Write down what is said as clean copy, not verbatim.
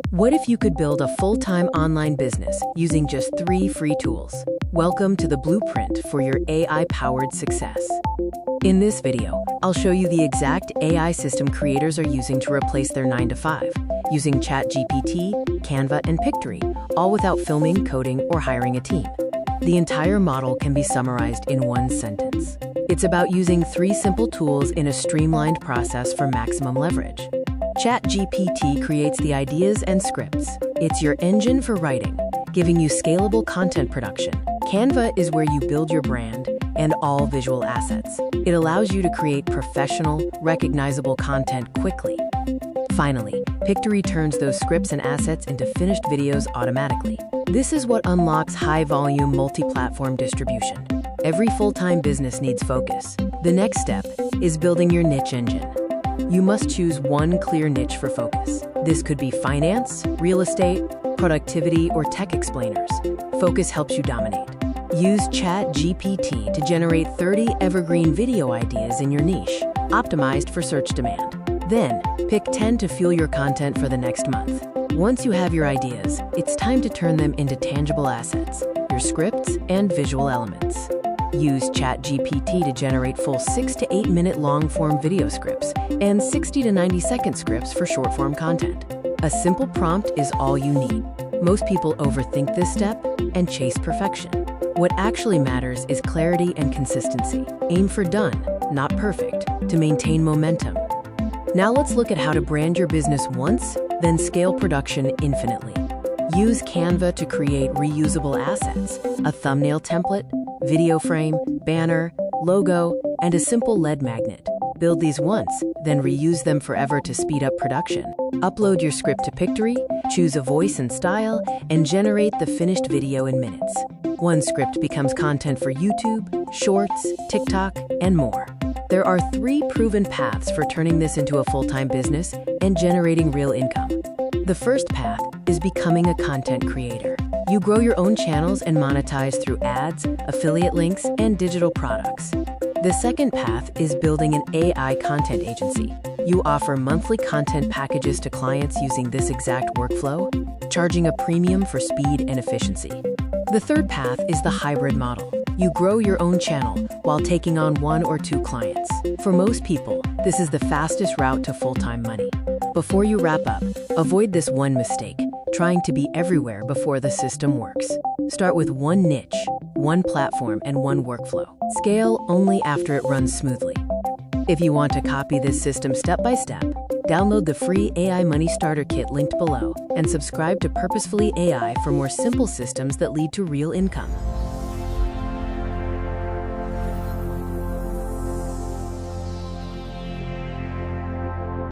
What if you could build a full-time online business using just 3 free tools? Welcome to the blueprint for your AI-powered success. In this video, I'll show you the exact AI system creators are using to replace their 9-to-5, using ChatGPT, Canva, and Pictory, all without filming, coding, or hiring a team. The entire model can be summarized in one sentence. It's about using 3 simple tools in a streamlined process for maximum leverage. ChatGPT creates the ideas and scripts. It's your engine for writing, giving you scalable content production. Canva is where you build your brand and all visual assets. It allows you to create professional, recognizable content quickly. Finally, Pictory turns those scripts and assets into finished videos automatically. This is what unlocks high-volume multi-platform distribution. Every full-time business needs focus. The next step is building your niche engine. You must choose one clear niche for focus. This could be finance, real estate, productivity, or tech explainers. Focus helps you dominate. Use ChatGPT to generate 30 evergreen video ideas in your niche, optimized for search demand. Then, pick 10 to fuel your content for the next month. Once you have your ideas, it's time to turn them into tangible assets, your scripts and visual elements. Use ChatGPT to generate full 6 to 8 minute long-form video scripts and 60 to 90-second scripts for short-form content. A simple prompt is all you need. Most people overthink this step and chase perfection. What actually matters is clarity and consistency. Aim for done, not perfect, to maintain momentum. Now let's look at how to brand your business once, then scale production infinitely. Use Canva to create reusable assets, a thumbnail template, video frame, banner, logo, and a simple LED magnet. Build these once, then reuse them forever to speed up production. Upload your script to Pictory, choose a voice and style, and generate the finished video in minutes. One script becomes content for YouTube, Shorts, TikTok, and more. There are 3 proven paths for turning this into a full-time business and generating real income. The first path is becoming a content creator. You grow your own channels and monetize through ads, affiliate links, and digital products. The second path is building an AI content agency. You offer monthly content packages to clients using this exact workflow, charging a premium for speed and efficiency. The third path is the hybrid model. You grow your own channel while taking on 1 or 2 clients. For most people, this is the fastest route to full-time money. Before you wrap up, avoid this one mistake, trying to be everywhere before the system works. Start with one niche, one platform, and one workflow. Scale only after it runs smoothly. If you want to copy this system step by step, download the free AI Money Starter Kit linked below and subscribe to Purposefully AI for more simple systems that lead to real income.